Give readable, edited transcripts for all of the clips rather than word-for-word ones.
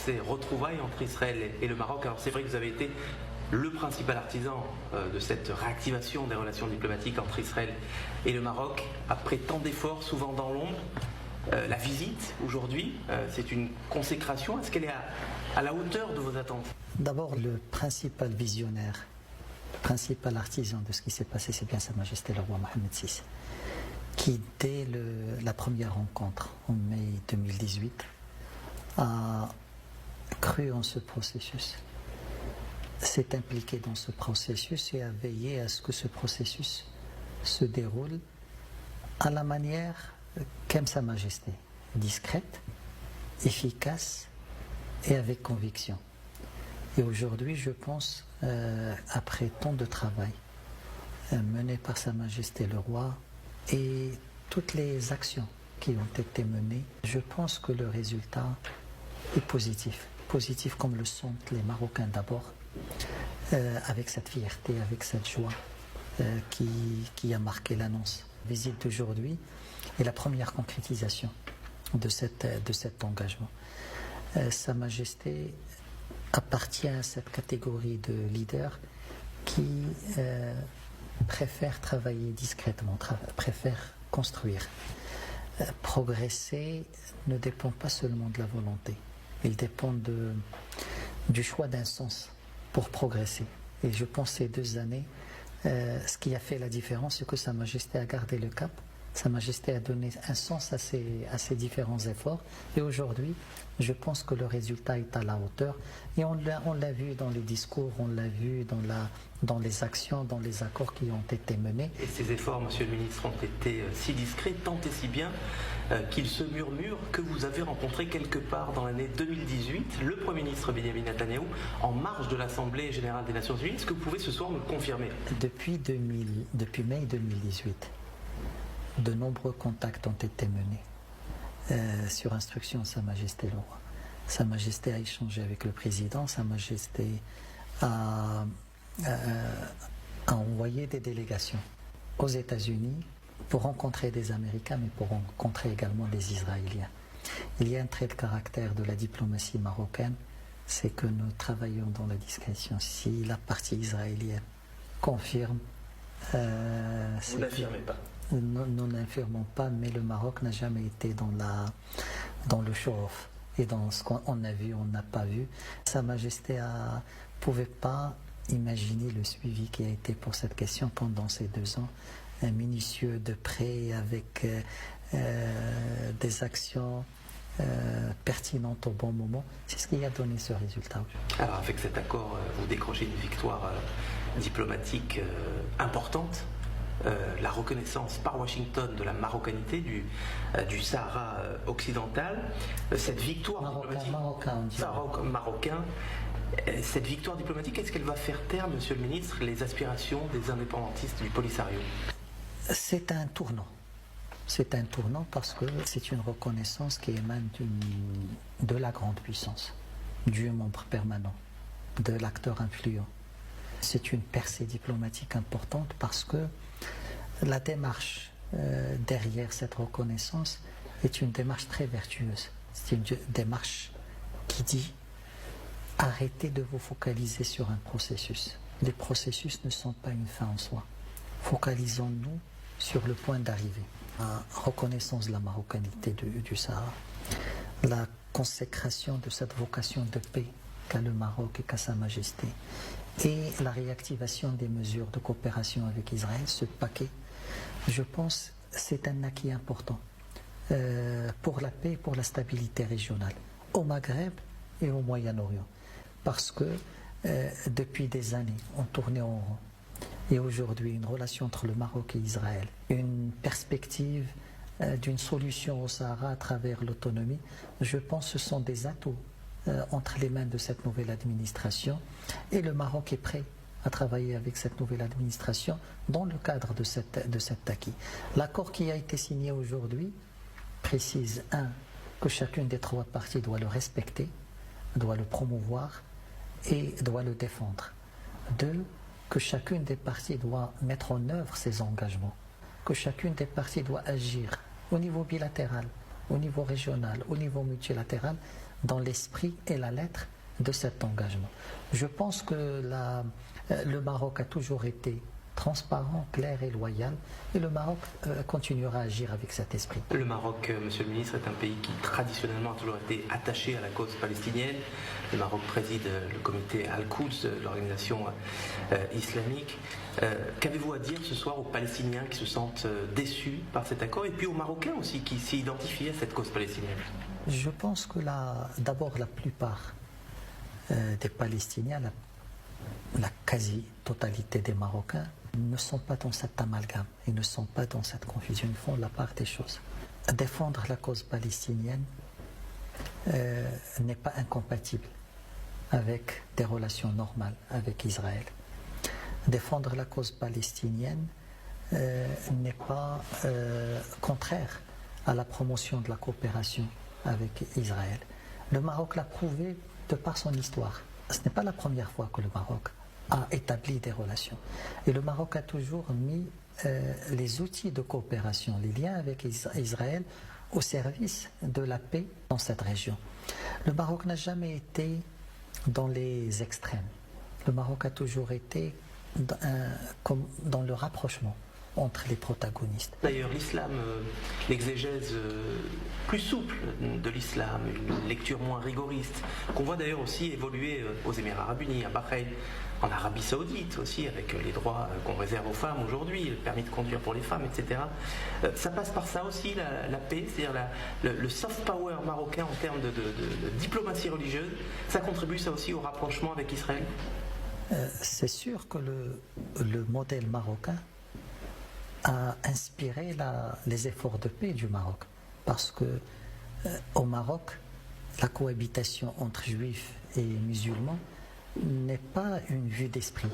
ces retrouvailles entre Israël et le Maroc. Alors c'est vrai que vous avez été le principal artisan de cette réactivation des relations diplomatiques entre Israël et le Maroc. Après tant d'efforts, souvent dans l'ombre, la visite aujourd'hui, c'est une consécration. Est-ce qu'elle est à la hauteur de vos attentes? D'abord, le principal visionnaire, le principal artisan de ce qui s'est passé, c'est bien Sa Majesté le roi Mohammed VI, qui dès la première rencontre en mai 2018 a cru en ce processus, s'est impliqué dans ce processus et a veillé à ce que ce processus se déroule à la manière qu'aime Sa Majesté, discrète, efficace et avec conviction. Et aujourd'hui, je pense, après tant de travail mené par Sa Majesté le roi et toutes les actions qui ont été menées, je pense que le résultat est positif. Positif comme le sont les Marocains d'abord, avec cette fierté, avec cette joie qui a marqué l'annonce. La visite d'aujourd'hui est la première concrétisation de cet engagement. Sa Majesté appartient à cette catégorie de leaders qui préfèrent travailler discrètement, préfèrent construire. Progresser ne dépend pas seulement de la volonté, il dépend du choix d'un sens pour progresser. Et je pense ces 2 années, ce qui a fait la différence, c'est que Sa Majesté a gardé le cap. Sa Majesté a donné un sens à ces différents efforts. Et aujourd'hui, je pense que le résultat est à la hauteur. Et on l'a vu dans les discours, on l'a vu dans les actions, dans les accords qui ont été menés. Et ces efforts, Monsieur le Ministre, ont été si discrets, tant et si bien, qu'il se murmure que vous avez rencontré quelque part dans l'année 2018 le Premier ministre Benyamin Netanyahou en marge de l'Assemblée Générale des Nations Unies. Est-ce que vous pouvez ce soir nous le confirmer? Depuis mai 2018, de nombreux contacts ont été menés sur instruction de Sa Majesté le roi. Sa Majesté a échangé avec le président, Sa Majesté a envoyé des délégations aux États-Unis pour rencontrer des Américains, mais pour rencontrer également des Israéliens. Il y a un trait de caractère de la diplomatie marocaine, c'est que nous travaillons dans la discrétion. Si la partie israélienne confirme, vous n'affirmez pas. Nous n'affirmons pas, mais le Maroc n'a jamais été dans le show-off. Et dans ce qu'on a vu, on n'a pas vu. Sa Majesté ne pouvait pas imaginer le suivi qui a été pour cette question pendant ces 2 ans, minutieux, de près, avec des actions pertinentes au bon moment. C'est ce qui a donné ce résultat. Alors avec cet accord, vous décrochez une victoire diplomatique importante. La reconnaissance par Washington de la marocanité du Sahara occidental. Cette victoire marocain, cette victoire diplomatique, est-ce qu'elle va faire taire, Monsieur le Ministre, les aspirations des indépendantistes du Polisario? C'est un tournant. C'est un tournant parce que c'est une reconnaissance qui émane de la grande puissance, du membre permanent, de l'acteur influent. C'est une percée diplomatique importante parce que la démarche derrière cette reconnaissance est une démarche très vertueuse. C'est une démarche qui dit arrêtez de vous focaliser sur un processus. Les processus ne sont pas une fin en soi. Focalisons-nous sur le point d'arrivée. La reconnaissance de la marocanité du Sahara, la consécration de cette vocation de paix qu'a le Maroc et qu'a Sa Majesté, et la réactivation des mesures de coopération avec Israël, ce paquet, je pense, c'est un acquis important pour la paix et pour la stabilité régionale, au Maghreb et au Moyen-Orient. Parce que depuis des années, on tournait en rond. Et aujourd'hui, une relation entre le Maroc et Israël, une perspective d'une solution au Sahara à travers l'autonomie, je pense que ce sont des atouts entre les mains de cette nouvelle administration. Et le Maroc est prêt à travailler avec cette nouvelle administration dans le cadre de cet acquis. L'accord qui a été signé aujourd'hui précise, que chacune des 3 parties doit le respecter, doit le promouvoir et doit le défendre. 2, que chacune des parties doit mettre en œuvre ses engagements, que chacune des parties doit agir au niveau bilatéral, au niveau régional, au niveau multilatéral, dans l'esprit et la lettre de cet engagement. Je pense que le Maroc a toujours été transparent, clair et loyal, et le Maroc continuera à agir avec cet esprit. Le Maroc, monsieur le ministre, est un pays qui traditionnellement a toujours été attaché à la cause palestinienne. Le Maroc préside le comité Al-Quds, l'organisation islamique. Qu'avez-vous à dire ce soir aux Palestiniens qui se sentent déçus par cet accord, et puis aux Marocains aussi qui s'identifient à cette cause palestinienne? Je pense que d'abord la plupart des Palestiniens, la quasi-totalité des Marocains, ne sont pas dans cet amalgame, ils ne sont pas dans cette confusion, ils font la part des choses. Défendre la cause palestinienne n'est pas incompatible avec des relations normales avec Israël. Défendre la cause palestinienne n'est pas contraire à la promotion de la coopération avec Israël. Le Maroc l'a prouvé de par son histoire. Ce n'est pas la première fois que le Maroc a établi des relations. Et le Maroc a toujours mis les outils de coopération, les liens avec Israël, au service de la paix dans cette région. Le Maroc n'a jamais été dans les extrêmes. Le Maroc a toujours été dans le rapprochement entre les protagonistes. D'ailleurs, l'islam, l'exégèse plus souple de l'islam, une lecture moins rigoriste, qu'on voit d'ailleurs aussi évoluer aux Émirats Arabes Unis, à Bahreïn, en Arabie Saoudite aussi, avec les droits qu'on réserve aux femmes aujourd'hui, le permis de conduire pour les femmes, etc. Ça passe par ça aussi, la paix, c'est-à-dire le soft power marocain en termes de diplomatie religieuse, ça contribue ça aussi au rapprochement avec Israël? C'est sûr que le modèle marocain a inspiré les efforts de paix du Maroc. Parce que au Maroc, la cohabitation entre juifs et musulmans n'est pas une vue d'esprit.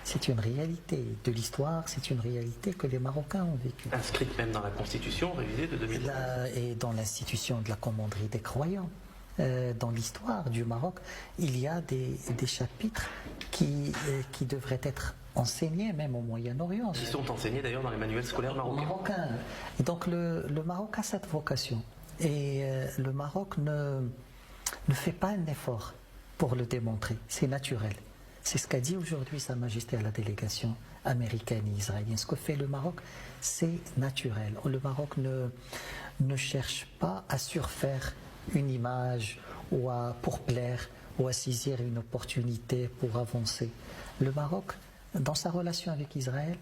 C'est une réalité de l'histoire, c'est une réalité que les Marocains ont vécue. Inscrite même dans la Constitution révisée de 2000. Et dans l'institution de la commanderie des croyants. Dans l'histoire du Maroc, il y a des chapitres qui devraient être enseignés même au Moyen-Orient. Qui sont enseignés d'ailleurs dans les manuels scolaires marocains. Et donc le Maroc a cette vocation. Et le Maroc ne fait pas un effort pour le démontrer. C'est naturel. C'est ce qu'a dit aujourd'hui Sa Majesté à la délégation américaine et israélienne. Ce que fait le Maroc, c'est naturel. Le Maroc ne cherche pas à surfaire une image ou pour plaire ou à saisir une opportunité pour avancer. Le Maroc, dans sa relation avec Israël,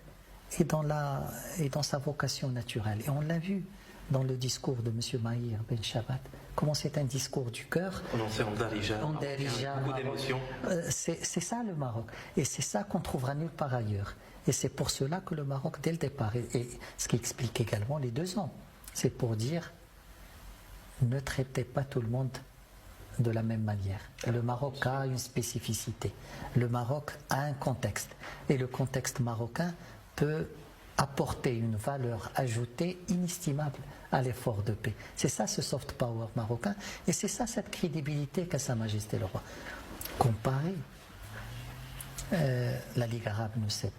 est dans sa vocation naturelle. Et on l'a vu dans le discours de M. Mahir Ben Shabbat, comment c'est un discours du cœur. Prononcé en darija, beaucoup d'émotions. C'est ça le Maroc. Et c'est ça qu'on trouvera nulle part ailleurs. Et c'est pour cela que le Maroc, dès le départ, et ce qui explique également les 2 ans, c'est pour dire ne traitez pas tout le monde de la même manière. Le Maroc a une spécificité. Le Maroc a un contexte. Et le contexte marocain peut apporter une valeur ajoutée inestimable à l'effort de paix. C'est ça ce soft power marocain. Et c'est ça cette crédibilité qu'a Sa Majesté le Roi. Comparé, la Ligue arabe ne s'est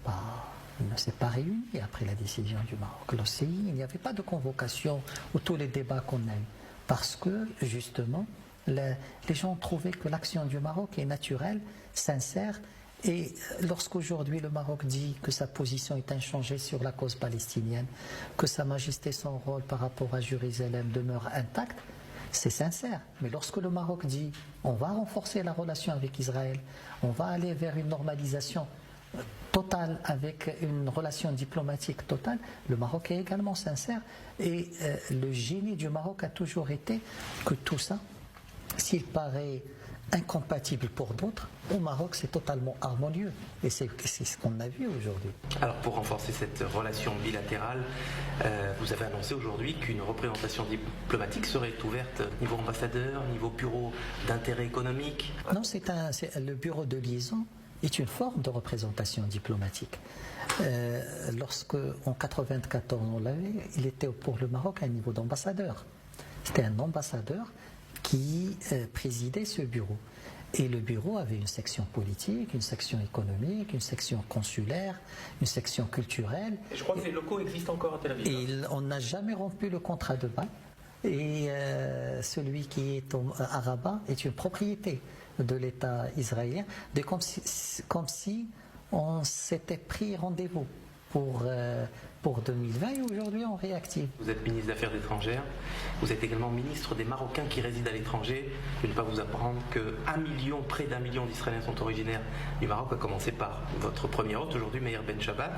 pas réunie après la décision du Maroc. L'OCI, il n'y avait pas de convocation ou tous les débats qu'on a eus. Parce que, justement, les gens ont trouvé que l'action du Maroc est naturelle, sincère, et lorsqu'aujourd'hui le Maroc dit que sa position est inchangée sur la cause palestinienne, que Sa Majesté, son rôle par rapport à Jérusalem demeure intact, c'est sincère. Mais lorsque le Maroc dit on va renforcer la relation avec Israël, on va aller vers une normalisation totale avec une relation diplomatique totale, le Maroc est également sincère. Et le génie du Maroc a toujours été que tout ça, s'il paraît incompatible pour d'autres, au Maroc c'est totalement harmonieux. Et c'est ce qu'on a vu aujourd'hui. Alors pour renforcer cette relation bilatérale, vous avez annoncé aujourd'hui qu'une représentation diplomatique serait ouverte niveau ambassadeur, niveau bureau d'intérêt économique. Non, le bureau de liaison est une forme de représentation diplomatique. Lorsque, en 1994, on l'avait, il était pour le Maroc à un niveau d'ambassadeur. C'était un ambassadeur qui présidait ce bureau. Et le bureau avait une section politique, une section économique, une section consulaire, une section culturelle. Et je crois que les locaux existent encore à Tel Aviv. Et on n'a jamais rompu le contrat de bail. et celui qui est à Rabat est une propriété de l'État israélien, comme si on s'était pris rendez-vous pour 2020 et aujourd'hui on réactive. Vous êtes ministre des Affaires étrangères, vous êtes également ministre des Marocains qui résident à l'étranger. Je ne vais pas vous apprendre que près d'un million d'Israéliens sont originaires du Maroc, à commencer par votre premier hôte aujourd'hui, Meir Ben Shabbat.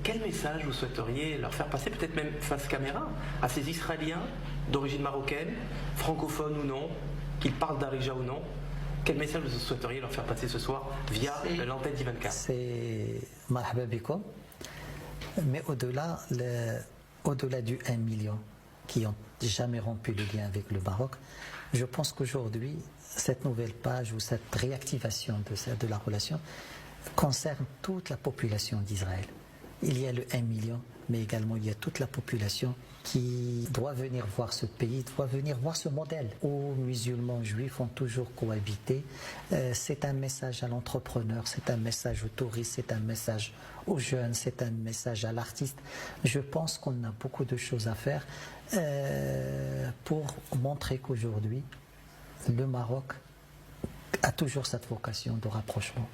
Quel message vous souhaiteriez leur faire passer, peut-être même face caméra, à ces Israéliens d'origine marocaine, francophones ou non, qu'ils parlent d'Arija ou non? Quel message vous souhaiteriez leur faire passer ce soir via l'antenne d'I24? C'est marhaba bikoum, mais au-delà du 1 million qui n'ont jamais rompu le lien avec le Maroc, je pense qu'aujourd'hui, cette nouvelle page ou cette réactivation de la relation concerne toute la population d'Israël. Il y a le 1 million, mais également il y a toute la population qui doit venir voir ce pays, doit venir voir ce modèle où musulmans, juifs ont toujours cohabité. C'est un message à l'entrepreneur, c'est un message aux touristes, c'est un message aux jeunes, c'est un message à l'artiste. Je pense qu'on a beaucoup de choses à faire pour montrer qu'aujourd'hui, le Maroc a toujours cette vocation de rapprochement.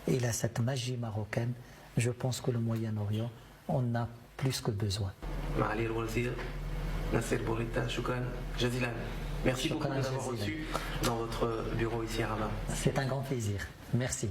Et il a cette magie marocaine. Je pense que le Moyen-Orient, on a plus que besoin. Maali El-Wazir, Nasser Bourita, Shukran Jazilan. Merci beaucoup de nous avoir reçus dans votre bureau ici à Rabat. C'est un grand plaisir. Merci.